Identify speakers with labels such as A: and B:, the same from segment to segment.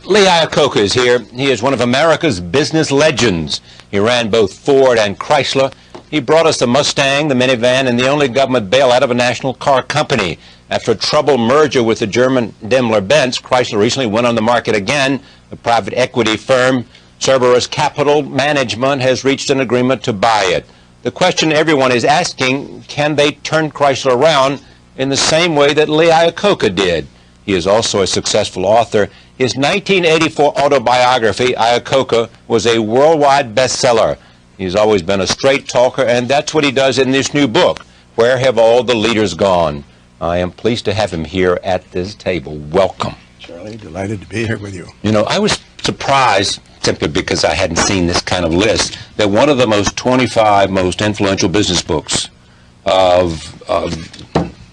A: Lee Iacocca is here. He is one of America's business legends. He ran both Ford and Chrysler. He brought us the Mustang, the minivan, and the only government bailout of a national car company. After a troubled merger with the German Daimler-Benz, Chrysler recently went on the market again. The private equity firm Cerberus Capital Management has reached an agreement to buy it. The question everyone is asking, can they turn Chrysler around in the same way that Lee Iacocca did? He is also a successful author. His 1984 autobiography, Iacocca, was a worldwide bestseller. He's always been a straight talker, and that's what he does in this new book, Where Have All the Leaders Gone? I am pleased to have him here at this table. Welcome.
B: Charlie, delighted to be here with you.
A: You know, I was surprised, simply because I hadn't seen this kind of list, that one of the 25 most influential business books of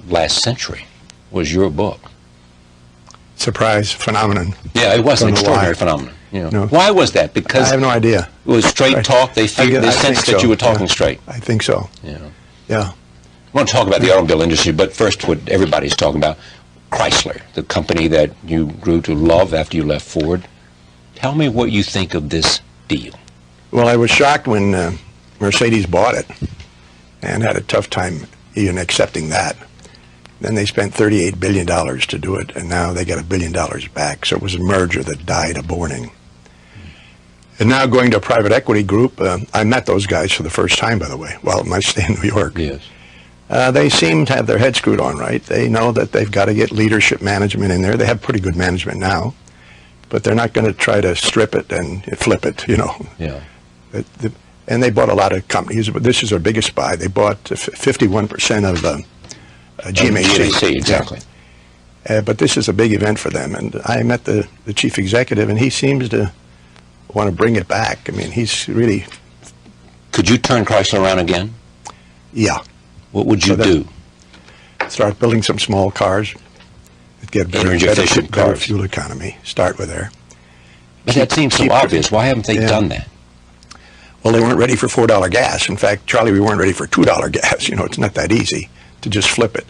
A: last century was your book.
B: Surprise phenomenon.
A: Yeah, it was an extraordinary phenomenon. You know.
B: No.
A: Why was that? Because
B: I have no idea.
A: It was straight talk. They sensed that you were talking straight.
B: I think so.
A: Yeah.
B: Yeah.
A: I want to talk about the automobile industry, but first what everybody's talking about, Chrysler, the company that you grew to love after you left Ford. Tell me what you think of this deal.
B: Well, I was shocked when Mercedes bought it and had a tough time even accepting that. Then they spent $38 billion to do it, and now they got $1 billion back. So it was a merger that died a morning. And now going to a private equity group, I met those guys for the first time, by the way, while at my stay in New York.
A: Yes.
B: They seem to have their head screwed on right. They know that they've got to get leadership management in there. They have pretty good management now, but they're not going to try to strip it and flip it, you know.
A: Yeah.
B: And they bought a lot of companies, but this is their biggest buy. They bought 51% of GMAC.
A: Exactly.
B: But this is a big event for them. And I met the chief executive, and he seems to want to bring it back. I mean, he's really...
A: Could you turn Chrysler around again?
B: Yeah.
A: What would you do?
B: Start building some small cars, get better fuel economy, start with there.
A: But that seems so obvious. Why haven't they done that?
B: Well, they weren't ready for $4 gas. In fact, Charlie, we weren't ready for $2 gas. You know, it's not that easy to just flip it.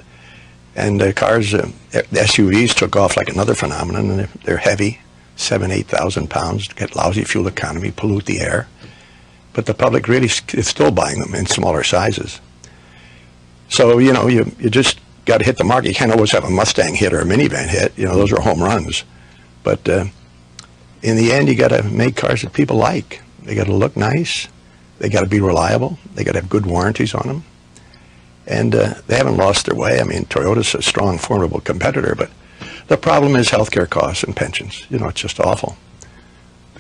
B: And cars, the SUVs took off like another phenomenon. And they're heavy, 7,000, 8,000 pounds, get lousy fuel economy, pollute the air. But the public really is still buying them in smaller sizes. So, you know, you just got to hit the market. You can't always have a Mustang hit or a minivan hit. You know, those are home runs. But in the end, you got to make cars that people like. They got to look nice. They got to be reliable. They got to have good warranties on them. And they haven't lost their way. I mean, Toyota's a strong, formidable competitor, but the problem is healthcare costs and pensions. You know, it's just awful.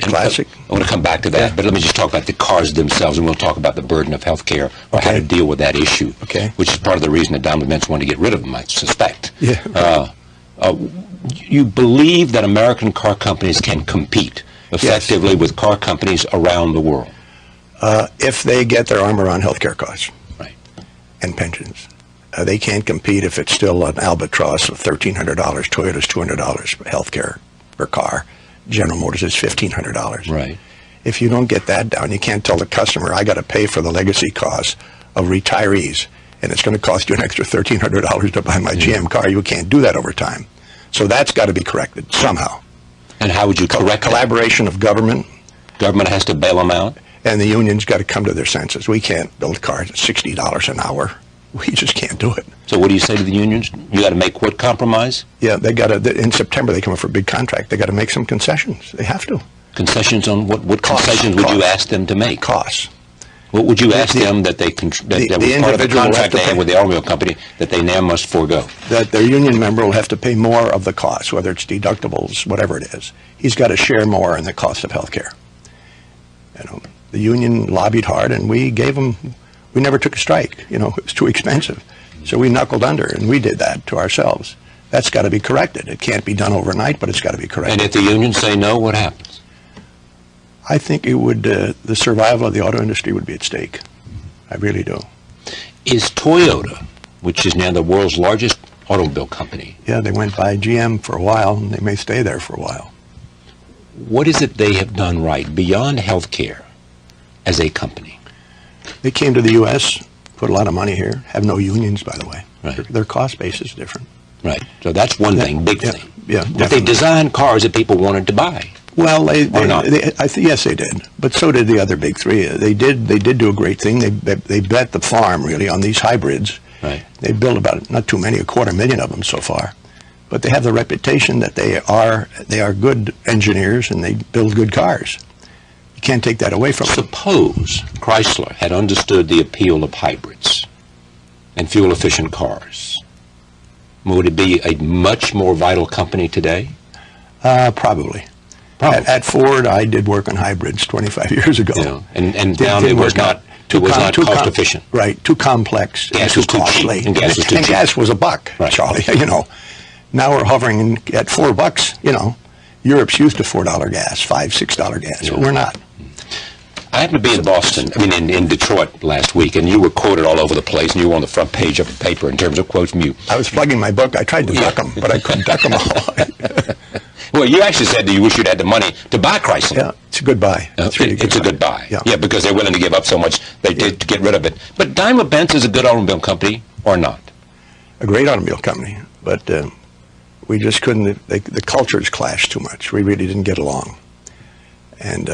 B: Classic.
A: I want to come back to that, but let me just talk about the cars themselves, and we'll talk about the burden of healthcare or how to deal with that issue, which is part of the reason that Daimler-Benz wanted to get rid of them, I suspect.
B: Yeah.
A: You believe that American car companies can compete effectively with car companies around the world?
B: If they get their arm around healthcare costs.
A: Right.
B: And pensions. They can't compete if it's still an albatross of $1,300. Toyota's $200 for healthcare per car. General Motors is $1,500.
A: Right.
B: If you don't get that down, you can't tell the customer, I got to pay for the legacy costs of retirees, and it's going to cost you an extra $1,300 to buy my GM car. You can't do that over time. So that's got to be corrected somehow.
A: And how would you correct
B: collaboration of government?
A: Government has to bail them out?
B: And the unions got to come to their senses. We can't build cars at $60 an hour. We just can't do it.
A: So what do you say to the unions? You got to make what compromise?
B: Yeah, they got to. In September, they come up for a big contract. They got to make some concessions. They have to.
A: Concessions on what? What concessions would you ask them to make?
B: Costs.
A: What would you ask them that that was part of the contract they had with the automobile company that they now must forego?
B: That their union member will have to pay more of the cost, whether it's deductibles, whatever it is. He's got to share more in the cost of health care. You know, the union lobbied hard, and we gave them. We never took a strike. You know, it was too expensive. So we knuckled under, and we did that to ourselves. That's got to be corrected. It can't be done overnight, but it's got to be corrected.
A: And if the unions say no, what happens?
B: I think it would, the survival of the auto industry would be at stake. I really do.
A: Is Toyota, which is now the world's largest automobile company.
B: Yeah, they went by GM for a while, and they may stay there for a while.
A: What is it they have done right beyond health care as a company?
B: They came to the U.S., put a lot of money here, have no unions, by the way.
A: Right.
B: Their cost base is different.
A: Right. So that's one thing, big thing.
B: Yeah,
A: but they designed cars that people wanted to buy.
B: Well,
A: yes,
B: they did. But so did the other big three. They did do a great thing. They bet the farm really on these hybrids.
A: Right.
B: They built about not too many, 250,000 of them so far. But they have the reputation that they are good engineers and they build good cars. You can't take that away from them.
A: Suppose Chrysler had understood the appeal of hybrids and fuel-efficient cars. Would it be a much more vital company today?
B: Probably. At Ford, I did work on hybrids 25 years ago.
A: Yeah. And found it was not cost efficient.
B: Right. Too complex.
A: Gas was too costly. And gas was too cheap.
B: Gas was $1, right. Charlie. Now we're hovering at $4. Europe's used to $4 gas, $5, $6 gas. But we're not.
A: I happened to be in Boston, in Detroit last week, and you were quoted all over the place, and you were on the front page of the paper in terms of quotes from you.
B: I was plugging my book. I tried to duck them, but I couldn't duck them all.
A: Well, you actually said that you wish you'd had the money to buy Chrysler.
B: Yeah, it's a good buy. It's
A: a good buy.
B: Yeah,
A: because they're willing to give up so much they did to get rid of it. But Daimler-Benz is a good automobile company, or not?
B: A great automobile company, but we just couldn't. The cultures clashed too much. We really didn't get along, and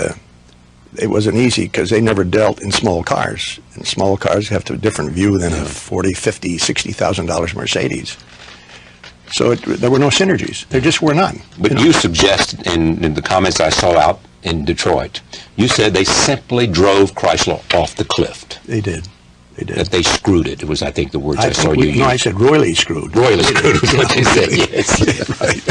B: it wasn't easy because they never dealt in small cars. And small cars have a different view than a $40,000, $50,000, $60,000 Mercedes. So there were no synergies. There just were none.
A: But you suggested in the comments I saw out in Detroit, you said they simply drove Chrysler off the cliff.
B: They did. They did.
A: That they screwed it. It was, I think, the words I saw you use.
B: No, I said royally screwed.
A: Royally screwed is what they said, yes.
B: Right.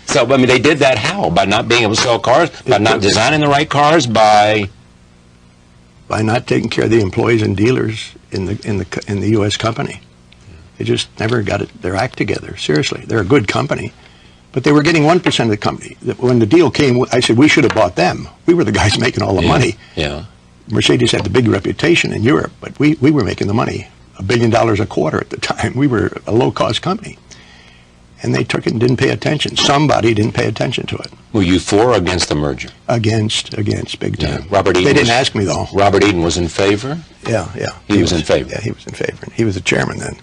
A: So, they did that how? By not being able to sell cars? By not designing the right cars? By
B: not taking care of the employees and dealers in the U.S. company. They just never got their act together. Seriously, they're a good company, but they were getting 1% of the company. When the deal came, I said we should have bought them. We were the guys making all the money.
A: Yeah.
B: Mercedes had the big reputation in Europe, but we were making the money, $1 billion a quarter at the time. We were a low-cost company, and they took it and didn't pay attention. Somebody didn't pay attention to it.
A: Were you for or against the merger?
B: Against, big time.
A: Yeah. Robert Eden.
B: They didn't ask me though.
A: Robert Eden was in favor.
B: Yeah.
A: He was in favor.
B: Yeah, he was in favor. He was the chairman then.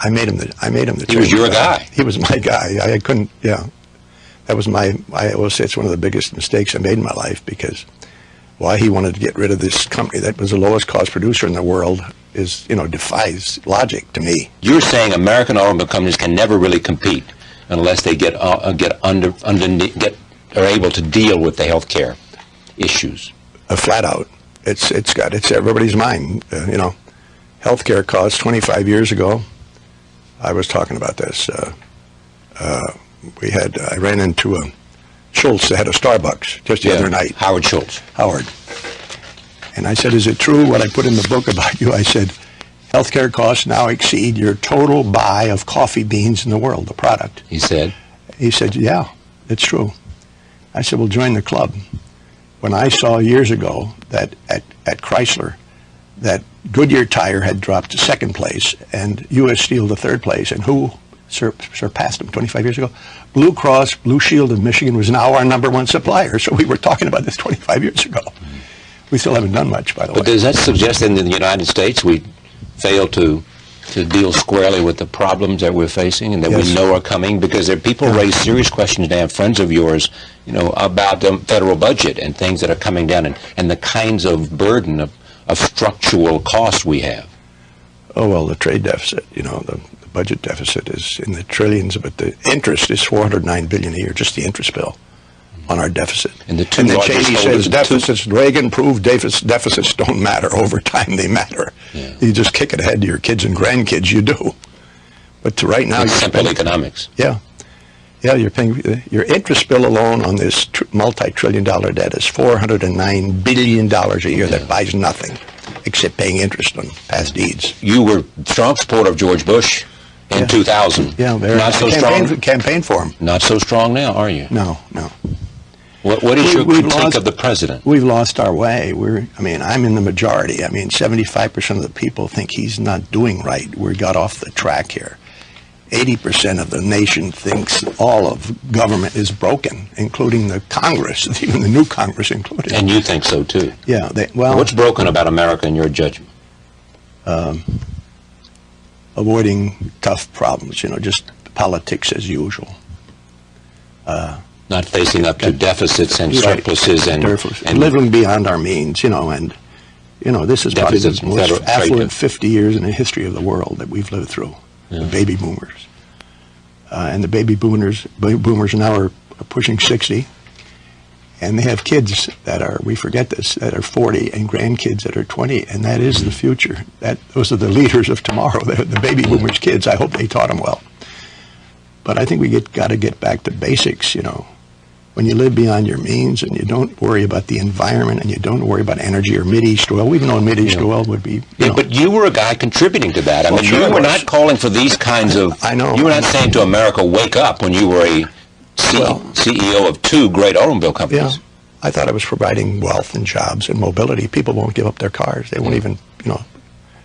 B: I made him the chairman.
A: He was your guy.
B: He was my guy. I couldn't. Yeah, that was I will say it's one of the biggest mistakes I made in my life because why he wanted to get rid of this company that was the lowest cost producer in the world is defies logic to me.
A: You're saying American automobile companies can never really compete unless they are able to deal with the healthcare issues.
B: Flat out, it's everybody's mind. Healthcare costs 25 years ago. I was talking about this. I ran into a Schultz that had a Starbucks just the other night.
A: Howard Schultz.
B: Howard. And I said, is it true what I put in the book about you? I said, healthcare costs now exceed your total buy of coffee beans in the world, the product.
A: He said,
B: yeah, it's true. I said, well, join the club. When I saw years ago that at Chrysler, that Goodyear Tire had dropped to second place and U.S. Steel to third place, and who surpassed them 25 years ago? Blue Cross Blue Shield of Michigan was now our #1 supplier. So we were talking about this 25 years ago. We still haven't done much, by the way.
A: But does that suggest that in the United States we fail to deal squarely with the problems that we're facing and that we know are coming? Because there are people raise serious questions now, friends of yours, about the federal budget and things that are coming down and the kinds of burden of structural costs we have.
B: Oh, well, the trade deficit, the budget deficit is in the trillions, but the interest is $409 billion a year, just the interest bill on our deficit.
A: And then
B: Cheney says deficits, Reagan proved deficits don't matter. Over time, they matter. Yeah. You just kick it ahead to your kids and grandkids, you do. But right now,
A: it's simple economics.
B: Yeah. Yeah, you're paying, your interest bill alone on this multi-trillion-dollar debt is $409 billion a year that buys nothing except paying interest on past deeds.
A: You were a strong supporter of George Bush in 2000.
B: Yeah,
A: not so strong.
B: Campaign for him.
A: Not so strong now, are you?
B: No.
A: What is your critique of the president?
B: We've lost our way. I'm in the majority. 75% of the people think he's not doing right. We got off the track here. 80% of the nation thinks all of government is broken, including the Congress, even the new Congress included.
A: And you think so, too?
B: Yeah.
A: What's broken about America in your judgment?
B: Avoiding tough problems, just politics as usual.
A: Not facing up to deficits and surpluses and
B: living beyond our means, and this is probably the most affluent 50 years in the history of the world that we've lived through. The baby boomers, and the baby boomers now are pushing 60, and they have kids that are, we forget this, that are 40, and grandkids that are 20, and that is the future. Those are the leaders of tomorrow. The baby boomers' kids. I hope they taught them well. But I think we got to get back to basics. When you live beyond your means and you don't worry about the environment and you don't worry about energy or Mideast oil. We've known Mideast oil would be,
A: but you were a guy contributing to that. I mean,
B: sure
A: you were not calling for these kinds of...
B: I know.
A: You were not saying to America, wake up, when you were a CEO of 2 great automobile companies.
B: Yeah. I thought I was providing wealth and jobs and mobility. People won't give up their cars. They won't even,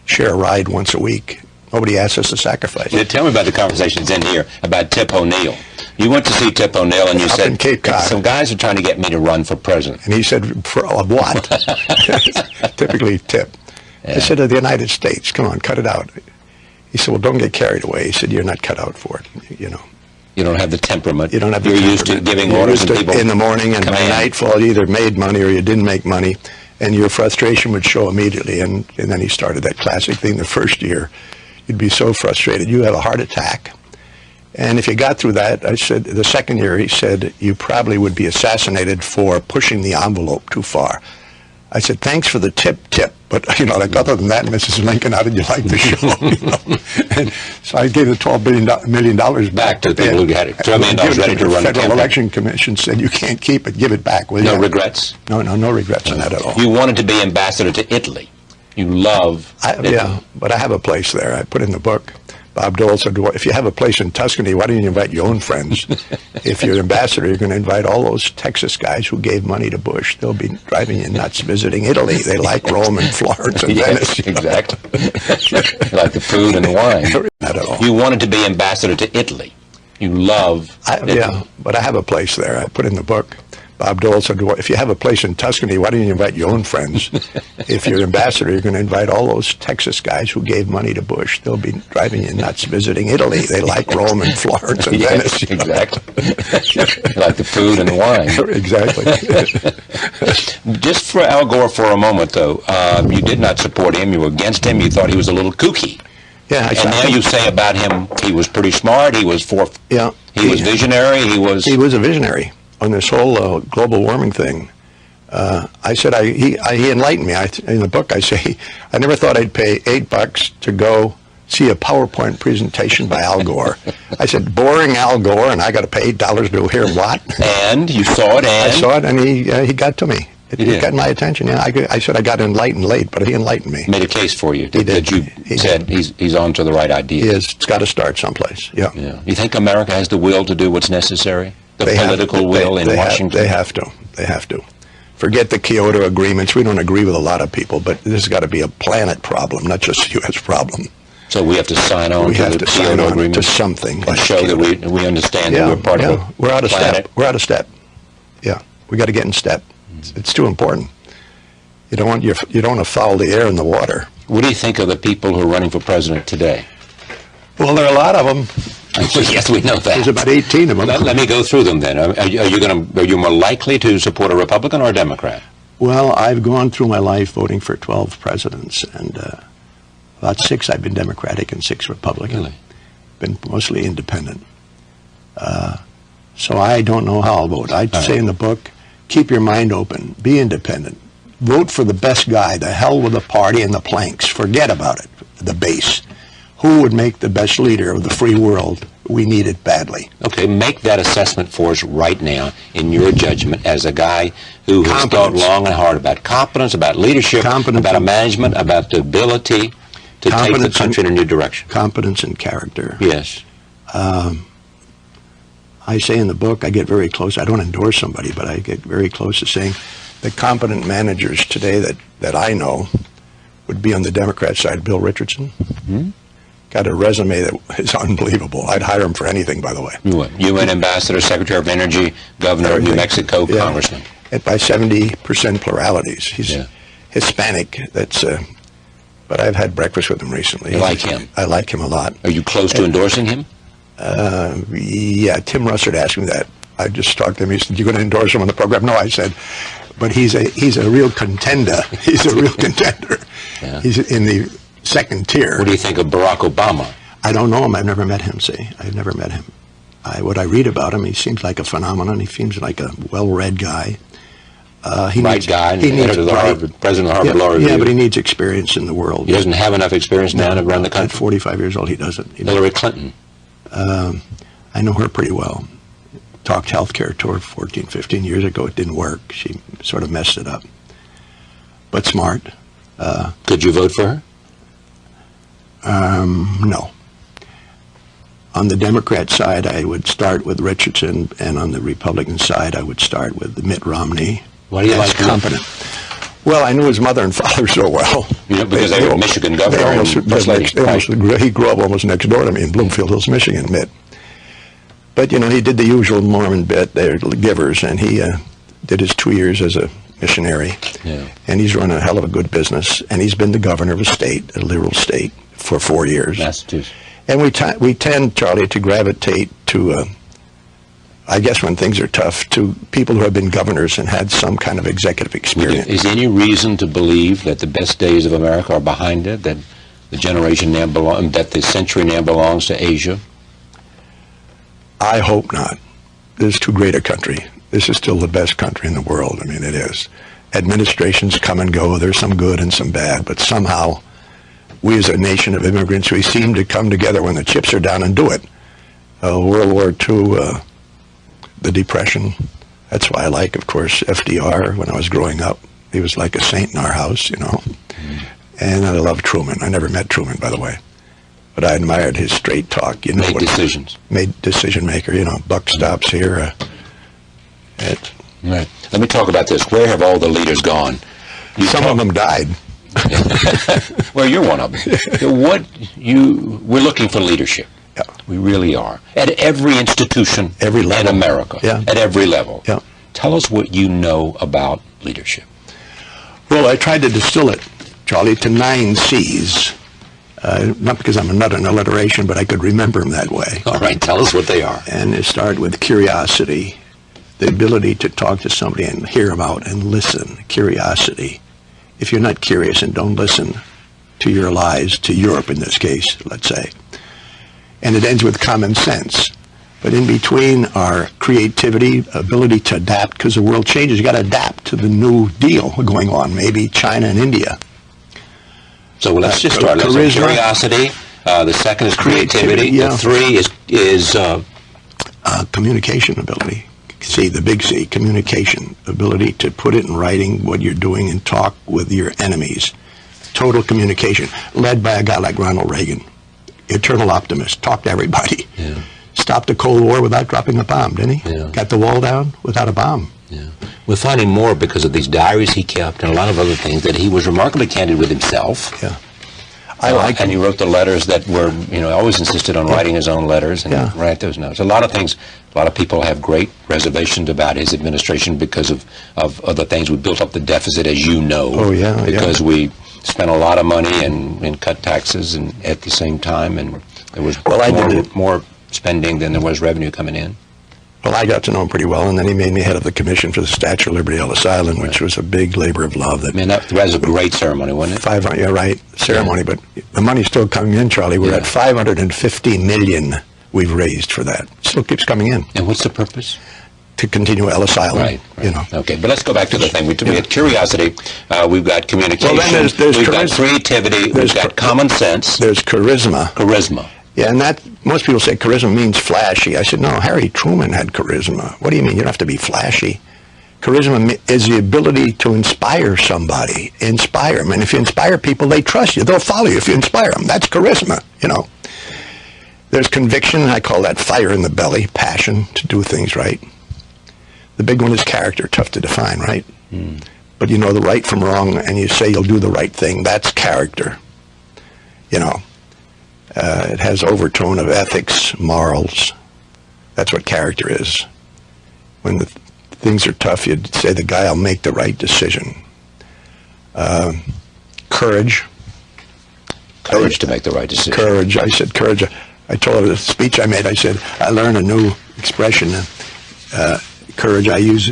B: share a ride once a week. Nobody asks us to sacrifice.
A: Tell me about the conversations in here about Tip O'Neill. You went to see Tip O'Neill and you said,
B: in Cape Cod.
A: Some guys are trying to get me to run for president.
B: And he said, for what? Typically Tip. I said, to the United States, come on, cut it out. He said, well, don't get carried away. He said, you're not cut out for it, You
A: don't have the temperament.
B: You don't have the
A: You're
B: temperament.
A: used to giving orders and people
B: in the morning, and by nightfall you either made money or you didn't make money, and your frustration would show immediately. And then he started that classic thing the first year. You'd be so frustrated. You have a heart attack. And if you got through that, I said, the second year, he said, you probably would be assassinated for pushing the envelope too far. I said, thanks for the tip. But, other than that, Mrs. Lincoln, how did you like the show? And so I gave the $12 million back
A: to the people who had it. $12 million ready to run
B: the Federal Election Commission said, you can't keep it, give it back. Will you?
A: No regrets?
B: No regrets on that at all.
A: You wanted to be ambassador to Italy. You love Italy.
B: Yeah, but I have a place there. I put in the book. Bob Dole said, well, if you have a place in Tuscany, why don't you invite your own friends? If you're ambassador, you're going to invite all those Texas guys who gave money to Bush. They'll be driving you nuts visiting Italy. They like Rome and Florence and Venice.
A: Exactly. Like the food and the wine.
B: Not at all.
A: You wanted to be ambassador to Italy. You love Italy.
B: Yeah, but I have a place there. I put in the book. Bob Dole said, well, if you have a place in Tuscany, why don't you invite your own friends? If you're ambassador, you're going to invite all those Texas guys who gave money to Bush. They'll be driving you nuts visiting Italy. They like Rome and Florence and Venice.
A: Exactly. Like the food and the wine.
B: Exactly.
A: Just for Al Gore for a moment, though, you did not support him. You were against him. You thought he was a little kooky.
B: Yeah.
A: And now you say about him, he was pretty smart. He was He was visionary. He was
B: a visionary. On this whole global warming thing, I said he enlightened me. In the book, I say I never thought I'd pay $8 to go see a PowerPoint presentation by Al Gore. I said, boring Al Gore, and I got to pay $8 to hear what?
A: And you saw it, and
B: I saw it, and he got to me. It got my attention. Yeah, I said I got enlightened late, but he enlightened me.
A: Made a case for you.
B: He did.
A: He said he's on to the right idea.
B: He is. It's got to start someplace. Yeah.
A: You think America has the will to do what's necessary? The political will in Washington?
B: They have to. They have to. Forget the Kyoto agreements. We don't agree with a lot of people, but this has got to be a planet problem, not just a U.S. problem.
A: So we have to sign on to the Kyoto agreement?
B: To something.
A: And show that we understand that we're part of the
B: We're out of
A: planet.
B: step. We're out of step. Yeah. We got to get in step. It's too important. You don't want to foul the air and the water.
A: What do you think of the people who are running for president today?
B: Well, there are a lot of them.
A: Yes, we know that.
B: There's about 18 of them.
A: Let me go through them then. Are you more likely to support a Republican or a Democrat?
B: Well, I've gone through my life voting for 12 presidents, and about 6 I've been Democratic and 6 Republican.
A: Really?
B: Been mostly independent. So I don't know how I'll vote. I'd say in the book, keep your mind open. Be independent. Vote for the best guy. The hell with the party and the planks. Forget about it. The base. Who would make the best leader of the free world? We need it badly.
A: Okay, make that assessment for us right now in your judgment as a guy who has thought long and hard about competence, about leadership, about management, about the ability to take the country in a new direction.
B: Competence and character.
A: Yes.
B: I say in the book, I get very close. I don't endorse somebody, but I get very close to saying the competent managers today that I know would be on the Democrat side. Bill Richardson. Mm-hmm. Got a resume that is unbelievable. I'd hire him for anything, by the way.
A: You would. UN ambassador, secretary of energy, governor of New Mexico, congressman.
B: And by 70% pluralities. He's Hispanic. But I've had breakfast with him recently.
A: You like him?
B: I like him a lot.
A: Are you close to endorsing him?
B: Yeah, Tim Russert asked me that. I just talked to him. He said, "You going to endorse him on the program?" No, I said, but he's a real contender. He's a real contender.
A: Yeah.
B: He's in the second tier.
A: What do you think of Barack Obama?
B: I don't know him. I've never met him, see. I've never met him. What I read about him, he seems like a phenomenon. He seems like a well-read guy.
A: President of the Harvard Law Review.
B: Yeah, but he needs experience in the world.
A: He doesn't have enough experience now to run the
B: At
A: country.
B: 45 years old, he doesn't.
A: Hillary Clinton.
B: I know her pretty well. Talked healthcare to her 14, 15 years ago. It didn't work. She sort of messed it up. But smart.
A: Could you vote for her?
B: No. On the Democrat side, I would start with Richardson, and on the Republican side, I would start with Mitt Romney.
A: Why do you like him?
B: competent? Well, I knew his mother and father so well.
A: You know, because they were Michigan governor.
B: He grew up almost next door to me in Bloomfield Hills, Michigan, Mitt. But, you know, he did the usual Mormon bit. They're givers, and he did his 2 years as a missionary.
A: Yeah.
B: And he's run a hell of a good business. And he's been the governor of a state, a liberal state, for 4 years.
A: Massachusetts.
B: And we tend, Charlie, to gravitate to, I guess when things are tough, to people who have been governors and had some kind of executive experience.
A: Is there any reason to believe that the best days of America are behind it, that the generation now that the century now belongs to Asia?
B: I hope not. This is too great a country. This is still the best country in the world. I mean, it is. Administrations come and go. There's some good and some bad, but somehow we as a nation of immigrants, we seem to come together when the chips are down and do it. World War II, the Depression, that's why I like, of course, FDR when I was growing up. He was like a saint in our house, you know. And I love Truman. I never met Truman, by the way. But I admired his straight talk. You know,
A: Made decisions.
B: Made decision maker, you know, buck stops here.
A: Right. Let me talk about this. Where have all the leaders gone?
B: Some of them died.
A: Well, you're one of them. We're looking for leadership.
B: Yeah.
A: We really are. At every institution
B: Every level.
A: in America.
B: Yeah.
A: At every level.
B: Yeah.
A: Tell us what you know about leadership.
B: Well, I tried to distill it, Charlie, to 9 C's. Not because I'm a nut in alliteration, but I could remember them that way.
A: All right, tell us what they are.
B: And they start with curiosity, the ability to talk to somebody and hear them out and listen, curiosity. If you're not curious and don't listen to your allies, to Europe in this case, let's say. And it ends with common sense. But in between are creativity, ability to adapt, because the world changes. You got to adapt to the new deal going on, maybe China and India.
A: So let's just start. Let's curiosity. The second is creativity.
B: Yeah.
A: The 3 is
B: communication ability. C, the big C, communication ability to put it in writing what you're doing and talk with your enemies. Total communication, led by a guy like Ronald Reagan, eternal optimist, talked to everybody.
A: Yeah.
B: Stopped the Cold War without dropping a bomb, didn't he?
A: Yeah.
B: Got the wall down without a bomb.
A: Yeah. We're finding more because of these diaries he kept and a lot of other things that he was remarkably candid with himself.
B: Yeah. I like
A: and he wrote the letters that were, you know, always insisted on writing his own letters and write those notes. A lot of things, a lot of people have great reservations about his administration because of other things. We built up the deficit, as you know.
B: Oh, yeah.
A: Because we spent a lot of money and cut taxes and at the same time, and there was more spending than there was revenue coming in.
B: Well, I got to know him pretty well, and then he made me head of the commission for the Statue of Liberty Ellis Island, which was a big labor of love.
A: Man, that was a great ceremony, wasn't it?
B: 500, yeah, right, ceremony, but the money's still coming in, Charlie. We're at $550 million we've raised for that. Still keeps coming in.
A: And what's the purpose?
B: To continue Ellis Island,
A: right.
B: You know.
A: Okay, but let's go back to the thing. We had curiosity, we've got communication,
B: well, then
A: we've got creativity, we've got common sense.
B: There's charisma.
A: Charisma.
B: Yeah, and that, most people say charisma means flashy. I said, no, Harry Truman had charisma. What do you mean? You don't have to be flashy. Charisma is the ability to inspire somebody, inspire them. And if you inspire people, they trust you. They'll follow you if you inspire them. That's charisma, you know. There's conviction. I call that fire in the belly, passion to do things right. The big one is character, tough to define, right? But you know the right from wrong, and you say you'll do the right thing. That's character, you know. It has overtone of ethics, morals. That's what character is. When the things are tough, you'd say the guy will make the right decision. Courage.
A: Courage to make the right decision.
B: Courage. I said courage. I told her the speech I made, I said, I learned a new expression, courage. I use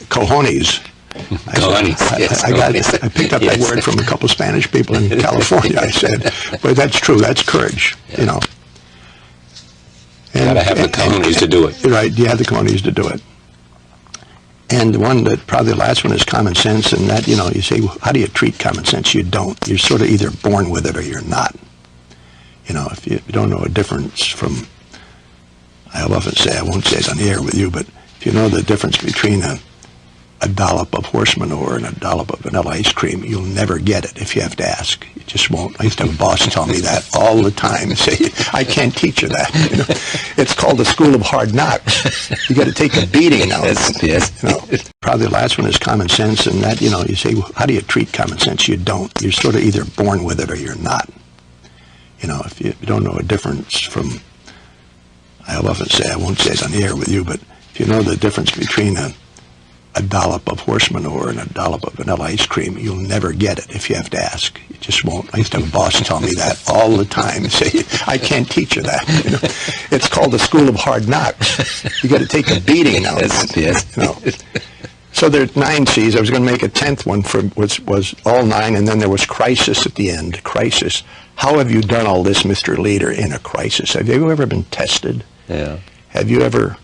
B: cojones. I picked up that word from a couple Spanish people in California. I said, but that's true. That's courage, you know.
A: You got to have the cojones to do it.
B: Right, you have the cojones to do it. And the one that probably the last one is common sense, and that, you know, you say, well, how do you treat common sense? You don't. You're sort of either born with it or you're not. You know, if you don't know a difference from, I'll often say, I won't say it on the air with you, but if you know the difference between a dollop of horse manure and a dollop of vanilla ice cream, you'll never get it if you have to ask. You just won't. I used to have a boss tell me that all the time and say, I can't teach you that. You know? It's called the school of hard knocks. You got to take a beating now.
A: Yes.
B: You know? Probably the last one is common sense, and that, you know, you say, well, how do you treat common sense? You don't. You're sort of either born with it or you're not. You know, if you don't know a difference from, I'll often say, I won't say it on the air with you, but if you know the difference between a dollop of horse manure and a dollop of vanilla ice cream, you'll never get it if you have to ask. You just won't. I used to have a boss tell me that all the time and say, I can't teach you that. You know? It's called the school of hard knocks. You got to take a beating now.
A: Yes.
B: You know? So there's 9 C's. I was going to make a 10th one for was all 9, and then there was crisis at the end. Crisis. How have you done all this, Mr. Leader, in a crisis? Have you ever been tested?
A: Yeah.
B: Have you ever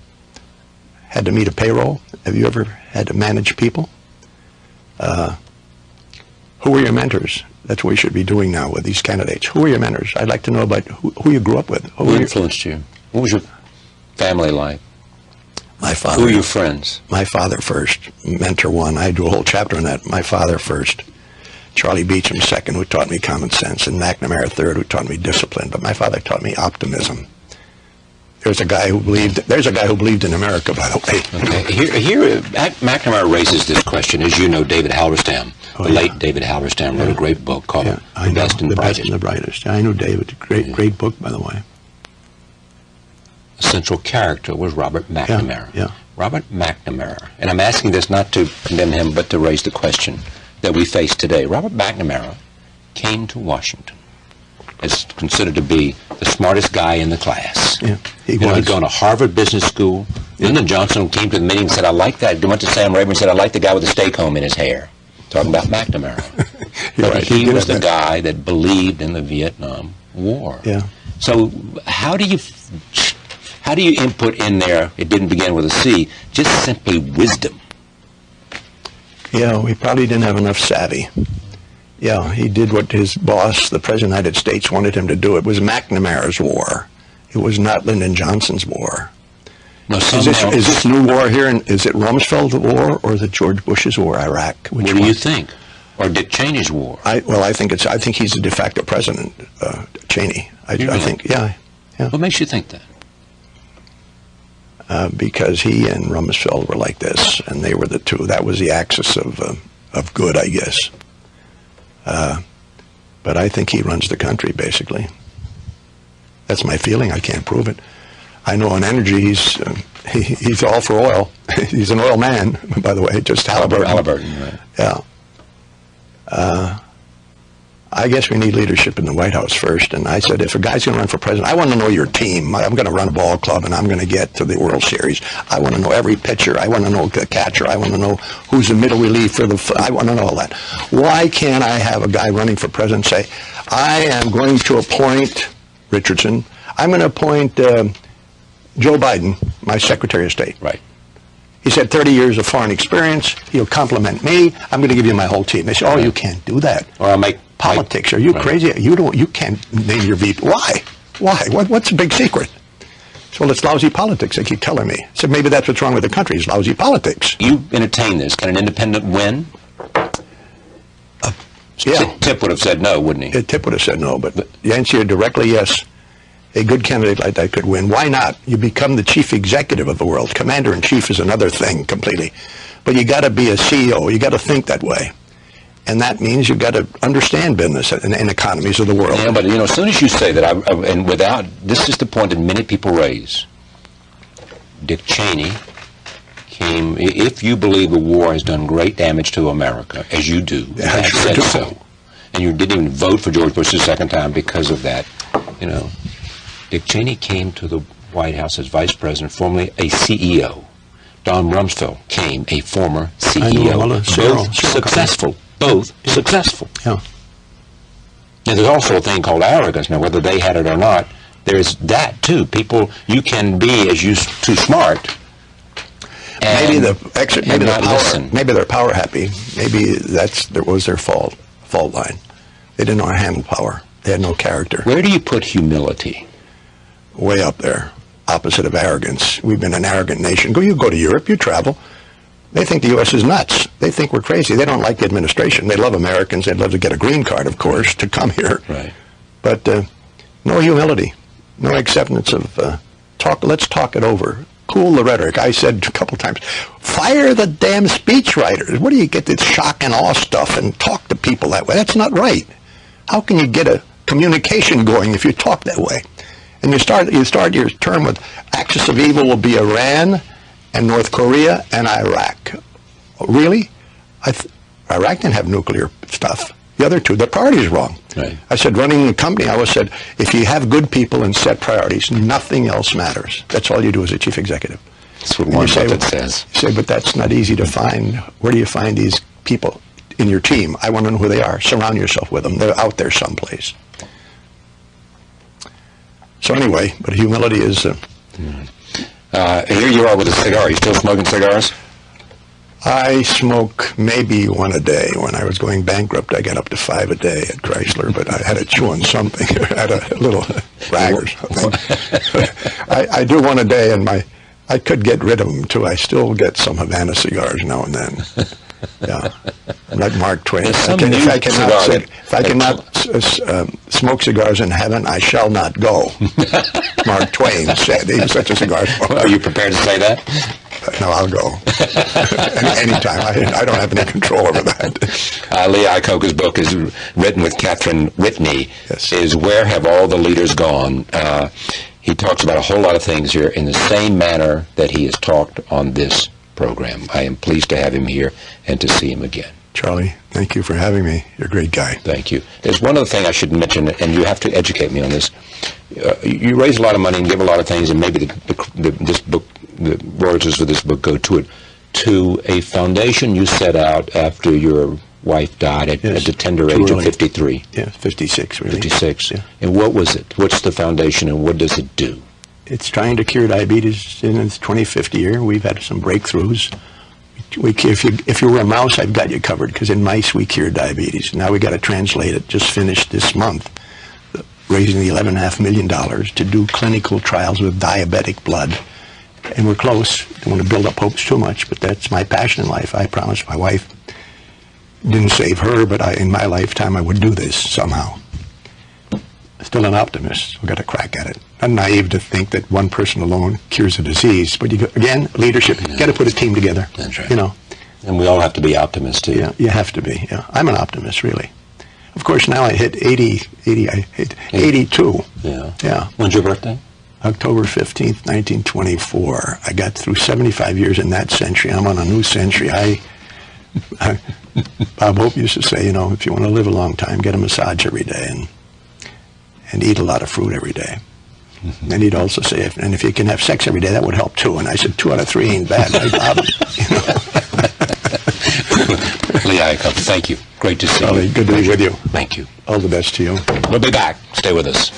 B: had to meet a payroll? Have you ever had to manage people? Who were your mentors? That's what we should be doing now with these candidates. Who were your mentors? I'd like to know about who you grew up with.
A: Who influenced you? What was your family like?
B: My father.
A: Who are your friends?
B: My father first. Mentor 1. I do a whole chapter on that. My father first. Charlie Beecham second, who taught me common sense, and McNamara third, who taught me discipline. But my father taught me optimism. There's a guy who believed in America, by the way.
A: Okay. Here, McNamara raises this question. As you know, David Halberstam, the late David Halberstam, wrote a great book called The Best and the Brightest.
B: Best and the Brightest. I knew David. Great book, by the way.
A: The central character was Robert McNamara.
B: Yeah.
A: Robert McNamara. And I'm asking this not to condemn him, but to raise the question that we face today. Robert McNamara came to Washington as considered to be the smartest guy in the class.
B: Yeah,
A: he'd gone to Harvard Business School. Lyndon Johnson came to the meeting and said, I like that. He went to Sam Rayburn and said, I like the guy with the stay comb in his hair. Talking about McNamara. But he was the guy that believed in the Vietnam War.
B: Yeah.
A: So how do you input in there, it didn't begin with a C, just simply wisdom?
B: Yeah, we probably didn't have enough savvy. Yeah, he did what his boss, the President of the United States, wanted him to do. It was McNamara's war. It was not Lyndon Johnson's war.
A: No,
B: is this new war here? Is it Rumsfeld's war or is it George Bush's war, Iraq?
A: What do you think? Or Dick Cheney's war?
B: I think he's the de facto president, Cheney. I think, yeah.
A: What makes you think that?
B: Because he and Rumsfeld were like this, and they were the two. That was the axis of good, I guess. But I think he runs the country, basically. That's my feeling. I can't prove it. I know on energy, he's all for oil. He's an oil man, by the way, just
A: Halliburton, right.
B: Yeah. I guess we need leadership in the White House first. And I said, if a guy's going to run for president, I want to know your team. I'm going to run a ball club, and I'm going to get to the World Series. I want to know every pitcher. I want to know the catcher. I want to know who's the middle relief for I want to know all that. Why can't I have a guy running for president say, I am going to appoint Richardson. I'm going to appoint Joe Biden, my Secretary of State.
A: Right.
B: He said 30 years of foreign experience. He'll compliment me. I'm going to give you my whole team. They say, oh, you can't do that.
A: Or I'll make
B: politics. Are you crazy? You can't name your VP. Why? What's the big secret? Well, it's lousy politics, they keep telling me. I said, maybe that's what's wrong with the country, is lousy politics.
A: You entertain this. Can an independent win?
B: Yeah.
A: Tip would have said no, wouldn't he?
B: Tip would have said no, but the answer directly, yes. A good candidate like that could win. Why not? You become the chief executive of the world. Commander-in-chief is another thing completely. But you got to be a CEO. You got to think that way. And that means you've got to understand business and economies of the world.
A: Yeah, but as soon as you say that, this is the point that many people raise. Dick Cheney came, if you believe the war has done great damage to America, as you do, you have said so, and you didn't even vote for George Bush the second time because of that, Dick Cheney came to the White House as vice president, formerly a CEO. Don Rumsfeld came, a former CEO. Both successful. Both successful.
B: Yeah.
A: And there's also a thing called arrogance. Now, whether they had it or not, there's that, too. People, you can be, as you too smart.
B: Maybe they're power happy. Maybe that was their fault line. They didn't know how to handle power. They had no character.
A: Where do you put humility?
B: Way up there, opposite of arrogance. We've been an arrogant nation. You go to Europe, you travel. They think the U.S. is nuts. They think we're crazy. They don't like the administration. They love Americans. They'd love to get a green card, of course, to come here.
A: Right.
B: But no humility, no acceptance of talk. Let's talk it over. Cool the rhetoric. I said a couple times, fire the damn speechwriters. What do you get this shock and awe stuff and talk to people that way? That's not right. How can you get a communication going if you talk that way? And you start your term with axis of evil will be Iran and North Korea and Iraq. Really? Iraq didn't have nuclear stuff. The other two, the priorities wrong.
A: Right.
B: I said, running the company, I always said, if you have good people and set priorities, nothing else matters. That's all you do as a chief executive.
A: That's what Warren Buffett says.
B: You say, but that's not easy to find. Where do you find these people in your team? I want to know who they are. Surround yourself with them. They're out there someplace. So anyway, but humility is...
A: Here you are with a cigar. Are you still smoking cigars?
B: I smoke maybe one a day. When I was going bankrupt, I got up to 5 a day at Chrysler, but I had to chew on something. I had a little rag or something. I do one a day, and I could get rid of them, too. I still get some Havana cigars now and then. Yeah, I'm like Mark Twain. If I cannot smoke cigars in heaven, I shall not go. Mark Twain said. He was such a cigar smoker.
A: Are you prepared to say that?
B: No, I'll go. Anytime. I don't have any control over that.
A: Lee Iacocca's book is written with Catherine Whitney.
B: Yes.
A: Is Where Have All the Leaders Gone? He talks about a whole lot of things here in the same manner that he has talked on this program. I am pleased to have him here and to see him again.
B: Charlie, thank you for having me. You're a great guy.
A: Thank you. There's one other thing I should mention, and you have to educate me on this. You raise a lot of money and give a lot of things, and maybe this book, the royalties for this book go to a foundation you set out after your wife died at the tender age of 53.
B: Yeah, 56, really.
A: 56.
B: Yeah.
A: And what was it? What's the foundation, and what does it do?
B: It's trying to cure diabetes in its 25th year. We've had some breakthroughs. If you were a mouse, I've got you covered, because in mice we cured diabetes. Now we got to translate it. Just finished this month, raising the $11.5 million to do clinical trials with diabetic blood. And we're close. Don't want to build up hopes too much, but that's my passion in life. I promised my wife, didn't save her, but in my lifetime I would do this somehow. Still an optimist. We've got to crack at it. I'm naive to think that one person alone cures a disease. But again, leadership. You got to put a team together.
A: That's right.
B: You know.
A: And we all have to be optimists too.
B: Yeah, you have to be. Yeah, I'm an optimist, really. Of course, now I hit 82.
A: Yeah.
B: Yeah.
A: When's your birthday?
B: October 15th, 1924. I got through 75 years in that century. I'm on a new century. Bob Hope used to say, if you want to live a long time, get a massage every day and eat a lot of fruit every day. Mm-hmm. And he'd also say, if you can have sex every day, that would help too. And I said, 2 out of 3 ain't bad, right, Bob?
A: Lee Iacocca, thank you. Great to see you.
B: Good to be with you.
A: Thank you.
B: All the best to you.
A: We'll be back. Stay with us.